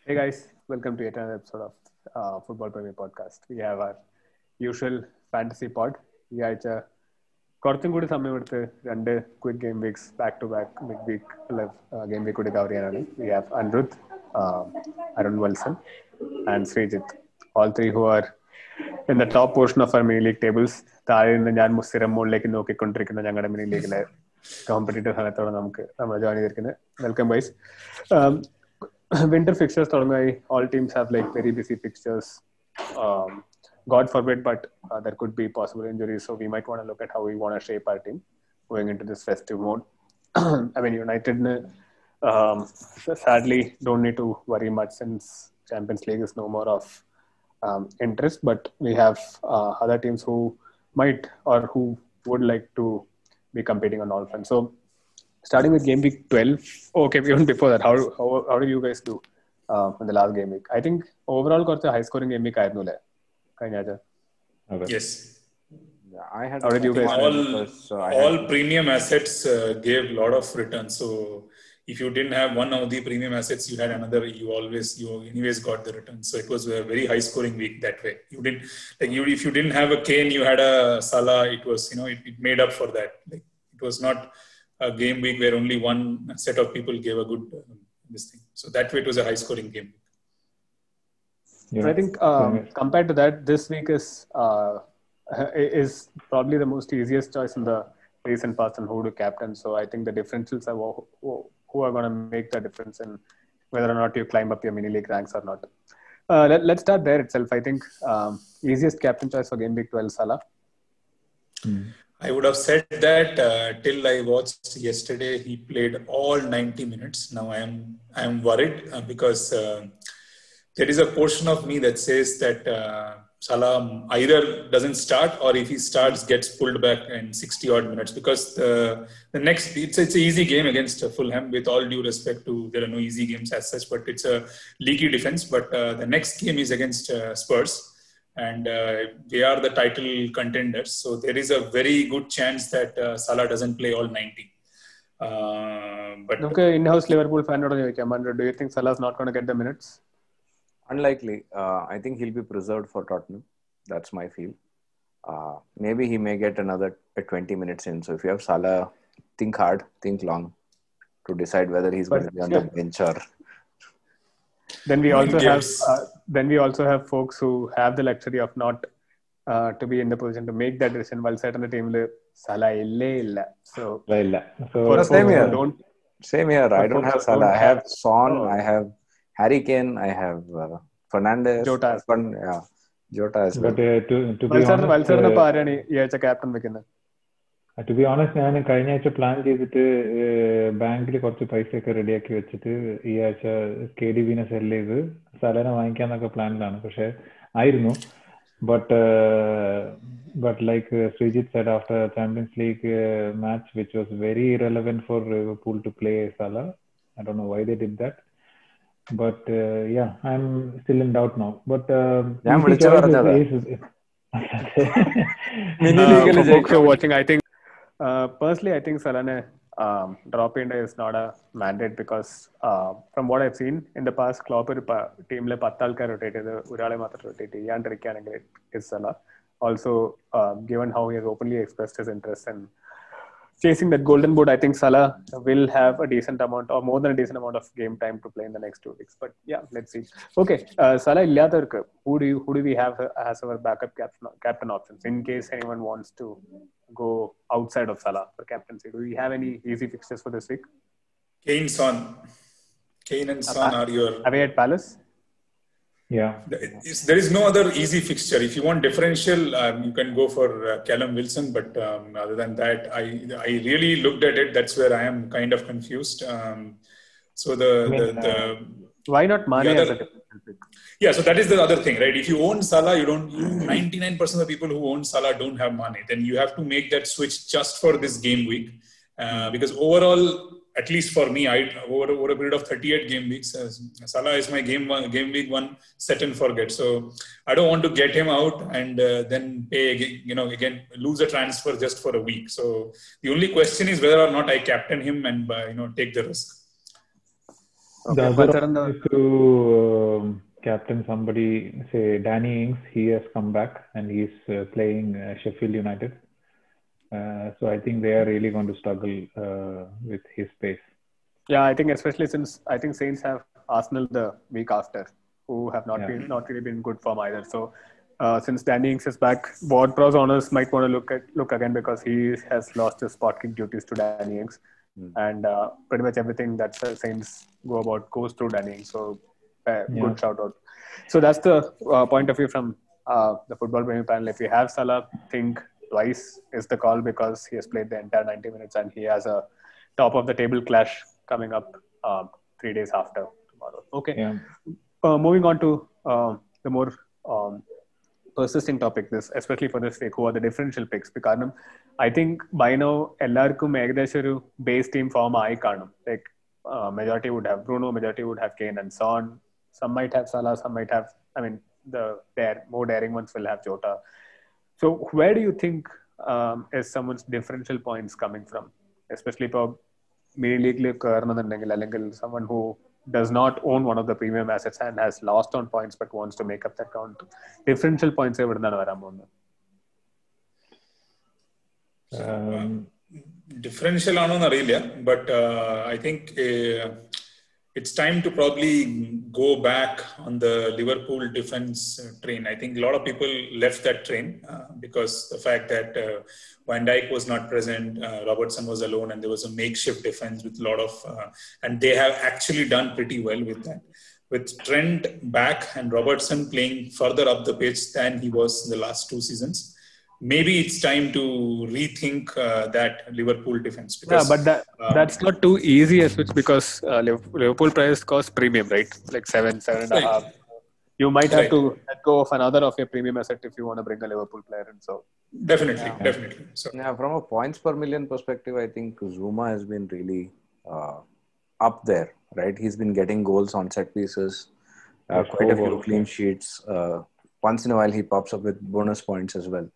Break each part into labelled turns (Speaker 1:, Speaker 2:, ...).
Speaker 1: Hey guys, welcome to yet another episode of Football Premier Podcast. We have our usual fantasy pod. ഈ ആഴ്ച കുറച്ചും കൂടി സമയമെടുത്ത് രണ്ട് quick game weeks back to back mid week ഉള്ള game week കൂടി cover ചെയ്യാനാണ്. We have Anirudh, Arun Vatsan and Sreejith. All three who are in the top portion of our mini league tables. താഴെ നിന്ന് ഞാൻ സ്ഥിരം മുകളിലേക്ക് നോക്കിക്കൊണ്ടിരിക്കുന്ന ഞങ്ങളുടെ മിനി ലീഗിലെ കോമ്പറ്റീറ്റീവ് സ്ഥാനത്തോടെ നമ്മൾ ജോയിൻ ചെയ്തിരിക്കുന്നത്. Welcome boys. Winter fixtures തുടങ്ങായി. All teams have like very busy fixtures. God forbid, but there could be possible injuries, so we might want to look at how we want to shape our team going into this festive mode. I mean, United sadly don't need to worry much since Champions League is no more of interest, but we have other teams who might or who would like to be competing on all fronts. So starting with game week 12. Okay, even before that, how did you guys do in the last game week? I think overall കുറച്ച് high scoring game week ആയിരുന്നു അല്ലേ കഴിഞ്ഞ ആഴ്ച?
Speaker 2: Yes.
Speaker 3: I had
Speaker 1: How did you guys
Speaker 2: all premium assets gave a lot of return. So if you didn't have one of the premium assets, you had another. You anyways got the return. So it was a very high scoring week that way. You didn't if you didn't have a Kane, you had a Salah. It was it made up for that. Like it was not a game week where only one set of people gave a good this thing. So that way it was a high scoring game.
Speaker 1: Yeah. So I think compared to that, this week is probably the most easiest choice in the recent past on who to captain. So I think the differentials are who are going to make the difference in whether or not you climb up your mini league ranks or not. Let's start there itself. I think easiest captain choice for game week 12, Salah.
Speaker 2: I would have said that till I watched yesterday. He played all 90 minutes. Now I am worried because there is a portion of me that says that Salah either doesn't start or if he starts gets pulled back in 60 odd minutes because the next it's an easy game against Fulham. With all due respect to, there are no easy games as such, but it's a leaky defense. But the next game is against Spurs. And they are the title contenders. So there is a very good chance that Salah doesn't play all 90. But
Speaker 1: okay, in-house Liverpool fan, do you think Salah's not going to get the minutes?
Speaker 3: Unlikely. I think he'll be preserved for Tottenham. That's my feel. Maybe he may get another 20 minutes in. So if you have Salah, think hard, think long to decide whether he's going to be on the bench or...
Speaker 1: Then we also have folks who have the luxury of not to be in the position to make that decision while set on the team Salah illa. So
Speaker 3: same here. I don't have Salah. I have Son. I have Harry Kane. I have Fernandes.
Speaker 1: Jota.
Speaker 3: Jota as well.
Speaker 4: But to be honest,
Speaker 1: Valsarne പാരാണ് ഈ ആഴ്ച captain വെക്കുന്നത്.
Speaker 4: To be honest, ഞാൻ കഴിഞ്ഞ ആഴ്ച plan ചെയ്തിട്ട് ബാങ്കിൽ കുറച്ച് പൈസയൊക്കെ റെഡിയാക്കി വെച്ചിട്ട് ഈ ആഴ്ച KDB സെൽ ചെയ്ത് സലാനെ വാങ്ങിക്കാന്നൊക്കെ പ്ലാനിലാണ്. പക്ഷെ ആയിരുന്നു but like Srijit said, after Champions League match which was very irrelevant for Liverpool to play Salah. I don't know why they did that. But yeah, I'm still in doubt now. But
Speaker 1: mini league watching, I think personally I think Salah drop in is not a mandate because from what I've seen in the past, Klopp team le 10 ആൾക്കാർ rotate ചെയ്ത് ഒരാളെ മാത്രം rotate ചെയ്യാണ്ടിരിക്കുകയാണെങ്കിൽ is Salah. Also given how he has openly expressed his interest in chasing that golden boot, I think Salah will have a decent amount or more than a decent amount of game time to play in the next 2 weeks. But yeah, let's see. Okay, Salah illatharku who do we have as our backup captain options in case anyone wants to go outside of Salah for captaincy? Do we have any easy fixtures for this week?
Speaker 2: Kane and Son are your
Speaker 1: away at Palace.
Speaker 4: Yeah,
Speaker 2: there is no other easy fixture. If you want differential, you can go for Callum Wilson. But other than that, I really looked at it. That's where I am kind of confused. So
Speaker 1: why not Mane as a differential pick?
Speaker 2: Yeah, so that is the other thing, right? If you own Salah, 99% of the people who own Salah don't have Mane. Then you have to make that switch just for this game week. Because overall, at least for me, over a period of 38 game weeks, Salah is my game week 1 set and forget. So I don't want to get him out and then pay again lose a transfer just for a week. So the only question is whether or not I captain him and take the risk.
Speaker 4: The
Speaker 1: Okay,
Speaker 4: other
Speaker 1: Valcharan,
Speaker 4: option is to captain somebody, say Danny Ings. He has come back and he's playing Sheffield United. So I think they are really going to struggle with his pace.
Speaker 1: yeah, I think especially since I think Saints have Arsenal the week after, who have not
Speaker 4: Yeah.
Speaker 1: not really been good form either. So since Danny Ings is back, Ward-Prowse owners might want to look again because he has lost his spot kick duties to Danny Ings, and pretty much everything that Saints go about goes through Danny Ings. So good shout out. So that's the point of view from the football preview panel. If you have Salah, think twice is the call because he has played the entire 90 minutes and he has a top of the table clash coming up 3 days after tomorrow. Okay.
Speaker 4: Yeah.
Speaker 1: Moving on to the more persisting topic, this especially for this week, who are the differential picks? Because I think by now എല്ലാവർക്കും ഏകദേശം ഒരു base team form ആയി കാണും. Like majority would have Bruno, majority would have Kane and Son. Some might have Salah, some might have. I mean, the more daring ones will have Jota. So where do you think is someone's differential points coming from? Especially for mini league അല്ലെങ്കിൽ someone who does not own one of the premium assets and has lost on points but wants to make up that count. Differential points എവിടുന്നാണ് വരാൻ പോകുന്നത്?
Speaker 2: Differential ആണോന്ന് അറിയില്ല, but I think it's time to probably go back on the Liverpool defense train. I think a lot of people left that train because the fact that Van Dijk was not present, Robertson was alone, and there was a makeshift defense with a lot of, and they have actually done pretty well with that. With Trent back and Robertson playing further up the pitch than he was in the last 2 seasons, maybe it's time to rethink that Liverpool defense. Because,
Speaker 1: but that's not too easy a switch because Liverpool players cost premium, right? Like 7.5. You might have to let go of another of your premium asset if you want to bring a Liverpool player in. So
Speaker 2: definitely. So
Speaker 3: from a points per million perspective, I think Zuma has been really up there, right? He's been getting goals on set pieces, quite a few clean sheets. Once in a while, he pops up with bonus points as well.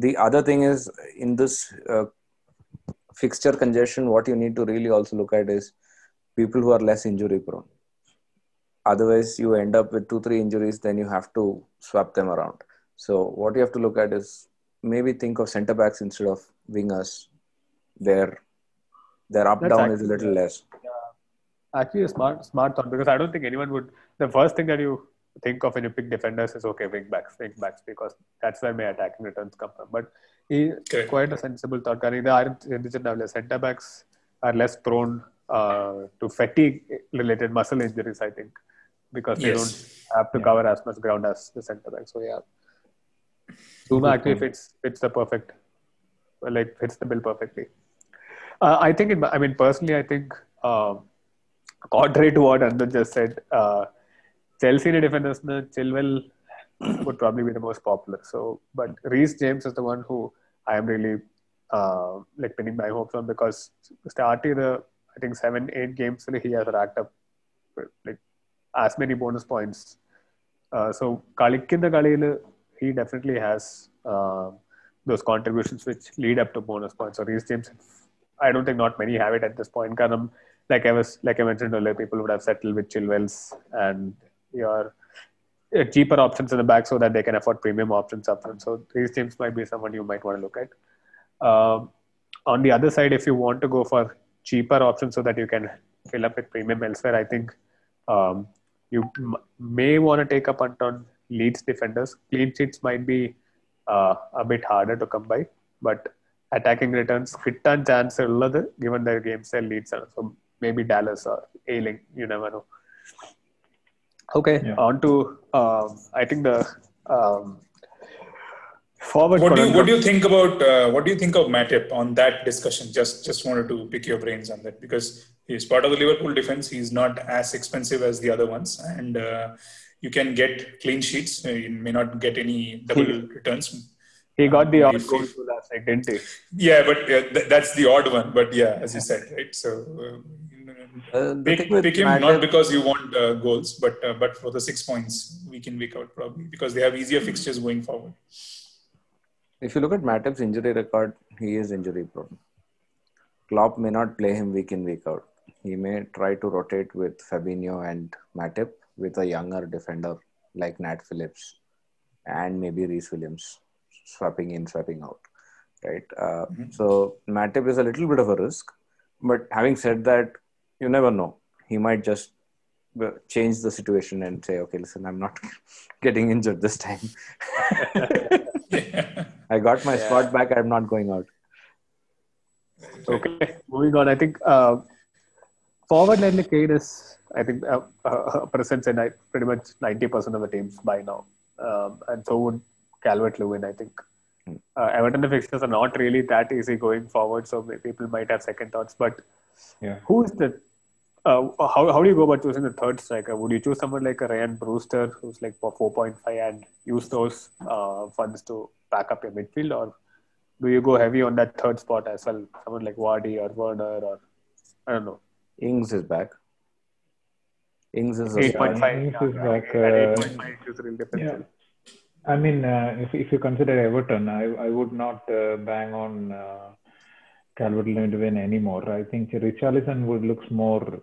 Speaker 3: The other thing is, in this fixture congestion, what you need to really also look at is people who are less injury prone. Otherwise, you end up with 2-3 injuries, then you have to swap them around. So what you have to look at is maybe think of centre backs instead of wingers. Their up down is a little less.
Speaker 1: Actually, a smart thought, because I don't think anyone would. The first thing that you think of when you pick defenders is okay, wing backs, because that's where my attacking returns come from. But quite a sensible thought. Centre backs are less prone to fatigue-related muscle injuries, I think, because they don't have to cover as much ground as the centre back. So yeah, Zuma actually fits the bill perfectly. I think, personally, I think contrary to what Anand just said, Chelsea defenders, Chilwell would probably be the most popular. So, but Reece James is the one who I am really pinning my hopes on, because starting I think 7-8 games he has racked up as many bonus points. So Kalikkinda Kalil, he definitely has those contributions which lead up to bonus points. So Reece James, I don't think not many have it at this point. Like I mentioned earlier, people would have settled with Chilwell's and your cheaper options in the back so that they can afford premium options up front. So Reece James might be someone you might want to look at. On the other side, if you want to go for cheaper options so that you can fill up with premium elsewhere, I think you may want to take a punt on Leeds defenders. Clean sheets might be a bit harder to come by, but attacking returns kittan chance ulladu given their game style Leeds. So maybe Dallas or Ayling, you never know. Okay, on to I think the forward.
Speaker 2: What do you think of Matip on that discussion? Just wanted to pick your brains on that, because he's part of the Liverpool defense. He's not as expensive as the other ones, and you can get clean sheets. You may not get any double returns.
Speaker 1: He got the odd goal last night, didn't he?
Speaker 2: Yeah, but that's the odd one. But yeah, as you said, right? So pick him not because you want goals, but for the 6 points week in, week out, probably because they have easier fixtures going forward.
Speaker 3: If you look at Matip's injury record, he is injury prone. Klopp may not play him week in, week out. he may try to rotate with Fabinho and Matip with a younger defender like Nat Phillips and maybe Reece Williams, swapping in, swapping out, right? So Matip is a little bit of a risk, but having said that, you never know. He might just change the situation and say, okay, listen, I'm not getting injured this time. I got my spot back. I'm not going out.
Speaker 1: Okay, moving on. I think forward line like Kane is, I think, presence in pretty much 90% of the teams by now, and so would Calvert-Lewin. I think Everton fixtures are not really that easy going forward, so people might have second thoughts. But who is the how do you go about choosing the third striker? Would you choose someone like a Ryan Brewster, who's like for 4.5, and use those funds to back up your midfield, or do you go heavy on that third spot as well? Someone like Vardy or Werner, or I don't know.
Speaker 3: Ings is back. Ings is
Speaker 1: 8.5.
Speaker 4: Ings is back.
Speaker 1: 8.5 is real differential.
Speaker 4: I mean, if you consider Everton, I would not bang on Calvert-Lewin anymore. I think Richarlison would looks more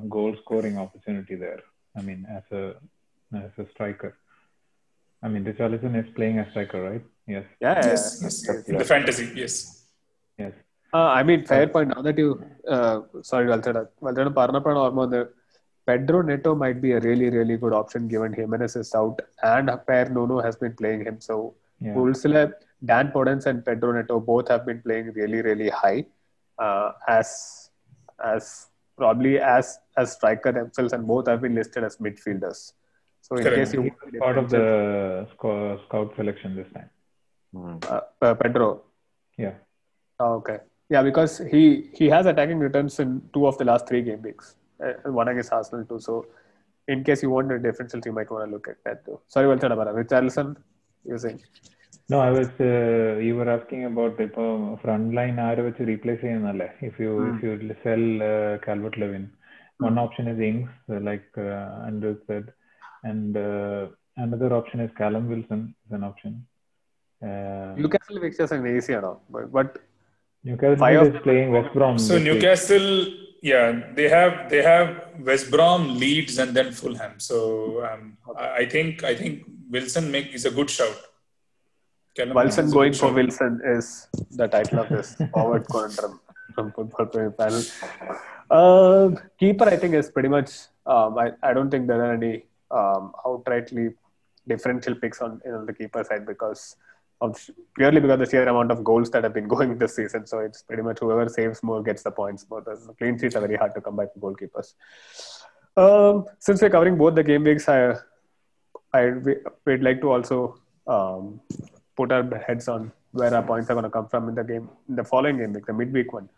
Speaker 4: goal scoring opportunity there. I mean, as a striker. I mean, Richarlison is playing as striker, right? Yes.
Speaker 2: Yes. The fantasy, yes.
Speaker 4: Yes.
Speaker 1: I mean, fair point. Now that you, sorry, Valthera പറഞ്ഞപ്പോഴാണ് ഓർമ്മ വന്നത്. Pedro Neto might be a really, really good option given Jimenez is out and Per Nuno has been playing him. So, Wolves, Dan Podence and Pedro Neto both have been playing really, really high as probably as striker themselves, and both have been listed as midfielders. So, in case you
Speaker 4: part of the scout selection this time.
Speaker 1: Pedro.
Speaker 4: Yeah.
Speaker 1: Okay. Yeah, because he has attacking returns in 2 of the last 3 game weeks. One against Arsenal too. So, in case you want the differentials, you might want to look at that too. Sorry, Valthera, Richarlison, you saying?
Speaker 4: No, I was. You were asking about the front line. To replace if you sell Calvert-Lewin, one option is Ings, like Andrew said, and another option is Callum Wilson is an option.
Speaker 1: Newcastle fixtures are easy now, but
Speaker 4: Newcastle is playing West Brom.
Speaker 2: So Newcastle, they have West Brom, Leeds, and then Fulham. So I think Wilson is a good shout.
Speaker 1: Wilson going for Wilson is the title of this forward conundrum from Football Premier Panel. Keeper, I think, is pretty much. I don't think there are any outrightly differential picks on the keeper side purely because of the sheer amount of goals that have been going this season. So it's pretty much whoever saves more gets the points more. The clean sheets are very hard to come by for goalkeepers. Since we're covering both the game weeks, we'd like to also put our heads on where our points are going to come from in the following game week, the midweek one.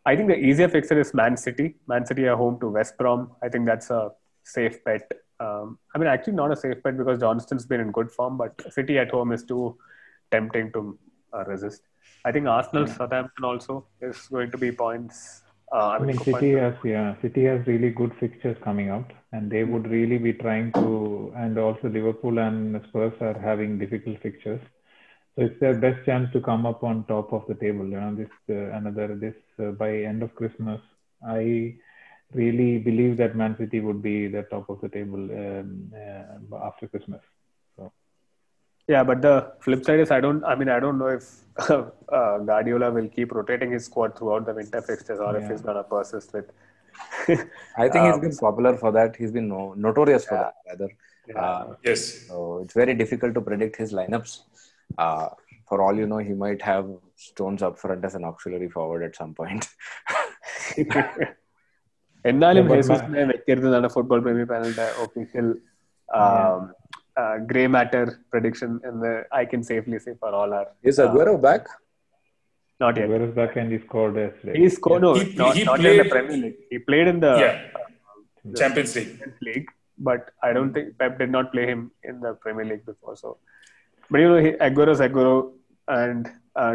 Speaker 1: I think the easier fixture is Man City. Man City are home to West Brom. I think that's a safe bet. I mean, actually not a safe bet because Johnston's been in good form, but City at home is too tempting to resist. I think Arsenal, Southampton also is going to be points.
Speaker 4: City has really good fixtures coming out, and they would really be trying to. And also Liverpool and Spurs are having difficult fixtures, so it's their best chance to come up on top of the table. By end of Christmas, I really believe that Man City would be the top of the table after Christmas.
Speaker 1: Yeah, but the flip side is I don't know if Guardiola will keep rotating his squad throughout the winter fixtures or if he's going to persist with.
Speaker 3: I think he's been popular for that. He's been notorious for that, rather.
Speaker 2: Yes.
Speaker 3: So it's very difficult to predict his lineups. For all you know, he might have Stones up front as an auxiliary forward at some point.
Speaker 1: എന്നാലും ഹെസൂസിനെ വെക്കരുതെന്നാണ് football പ്രേമി പാനലിന്റെ official grey matter prediction, and I can safely say for all our.
Speaker 3: Is Aguero back?
Speaker 1: Not yet.
Speaker 4: Aguero is back and he scored yesterday.
Speaker 1: He scored. No, not in the Premier League. He played in the
Speaker 2: Champions
Speaker 1: League, but I don't think Pep did not play him in the Premier League before. So, but Aguero is Aguero, and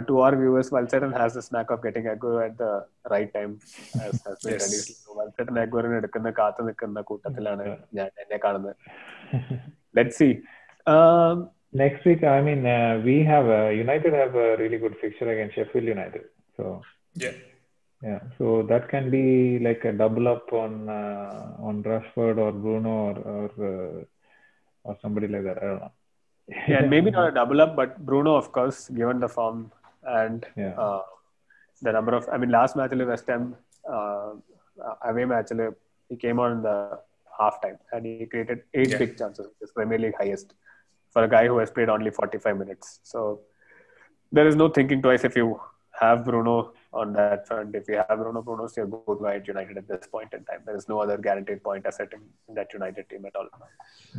Speaker 1: to our viewers, Valsartan has the knack of getting Aguero at the right time. As been released. So Valsartan Aguero എടുക്കുന്ന കാത്തു നിൽക്കുന്ന കൂട്ടത്തിലാണ് ഞാൻ എന്നെ കാണുന്നത്. Let's see.
Speaker 4: Next week, I mean, we have United have a really good fixture against Sheffield United. So Yeah, so that can be like a double up on Rashford or Bruno or somebody like that. I don't know.
Speaker 1: Yeah, and maybe not a double up, but Bruno, of course, given the form and
Speaker 4: Yeah.
Speaker 1: the number of. I mean, last match West Ham away match he came on in the halftime and he created 8 big chances, which is Premier League highest for a guy who has played only 45 minutes. So there is no thinking twice if you have Bruno on that front. If you have Bruno's your go-to guy at United at this point in time. There is no other guaranteed point asset in that United team at all.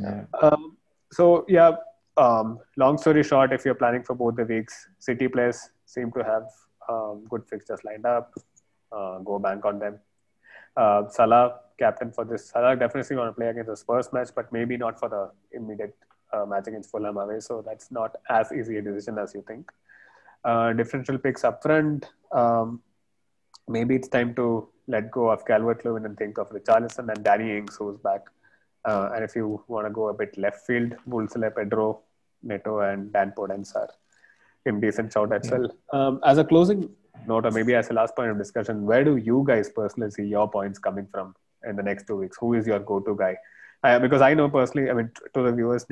Speaker 4: Yeah.
Speaker 1: So yeah, long story short, if you're planning for both the weeks, City players seem to have good fixtures lined up. Go bank on them. Salah, captain for this. Salah definitely going to play against the Spurs match, but maybe not for the immediate match against Fulham away. So that's not as easy a decision as you think. Differential picks up front. Maybe it's time to let go of Calvert-Lewin and think of Richarlison and Danny Ings, who's back. And if you want to go a bit left field, Wolseley, Pedro, Neto, and Dan Podence are in decent shout as well. As a closing note, or maybe as a last point of discussion, where do you guys personally see your points coming from in the next 2 weeks? Who is your go-to guy? Because I know personally, I mean, to the viewers,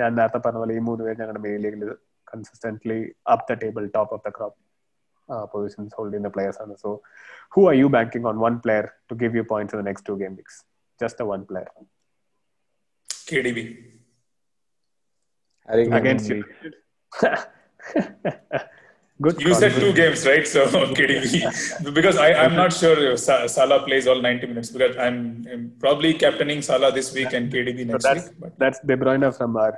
Speaker 1: consistently up the table, top of the crop positions, holding the players on. So, who are you banking on one player to give you points in the next 2 game weeks? Just the one player.
Speaker 2: KDB.
Speaker 1: Against you. Good.
Speaker 2: You said 2 games, right? So KDB. Because I'm not sure Salah plays all 90 minutes because I'm probably captaining Salah this week and KDB next week.
Speaker 1: But that's De Bruyne from our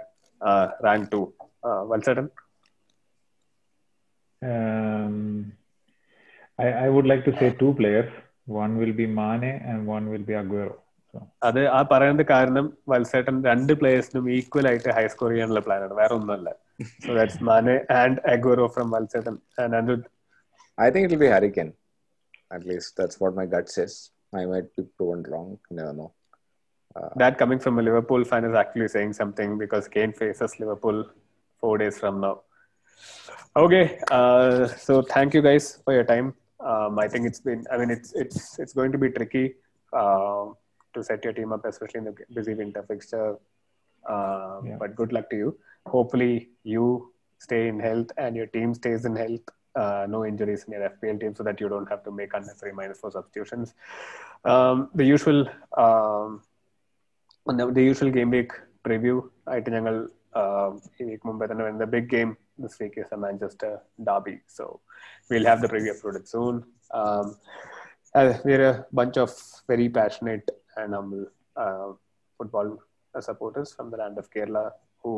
Speaker 1: rank 2. Well said.
Speaker 4: I would like to say 2 players. One will be Mane and one will be Aguero.
Speaker 1: അത് ആ പറയുന്നത് കാരണം വത്സേട്ടൻ 2 പ്ലേയേഴ്സിനും equal ആയിട്ട് high score ചെയ്യാനുള്ള പ്ലാനാണ്, വേറെ ഒന്നുമല്ല. So that's Mane and Aguero from Valsetan and Anirudh.
Speaker 3: I think it will be Harry Kane. At least that's what my gut says. I might be proven wrong. Never know.
Speaker 1: That coming from a Liverpool fan is actually saying something because Kane faces Liverpool 4 days from now. Okay, so thank you guys for your time. I think it's going to be tricky to set your team up, especially in the busy winter fixture. But good luck to you. Hopefully you stay in health and your team stays in health. No injuries in your FPL team so that you don't have to make unnecessary -4 substitutions. The usual game week preview. I think the big game this week is a Manchester derby. So we'll have the preview uploaded soon. We're a bunch of very passionate and humble football supporters from the land of Kerala who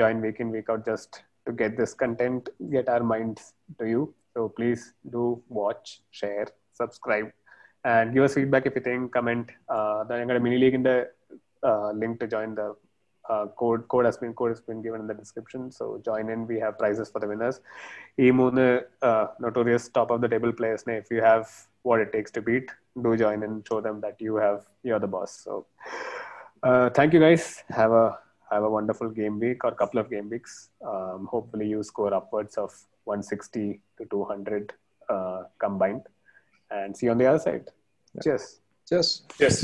Speaker 1: join week in, week out just to get this content, get our minds to you. So please do watch, share, subscribe, and give us feedback if you think, comment. The mini league in the link to join the code has been given in the description. So join in. We have prizes for the winners. Notorious top of the table players. If you have what it takes to beat, do join and show them that you're the boss. So thank you guys. Have a wonderful game week or couple of game weeks. Hopefully you score upwards of 160 to 200 combined, and see you on the other side. Cheers.
Speaker 3: Cheers.
Speaker 2: Yes.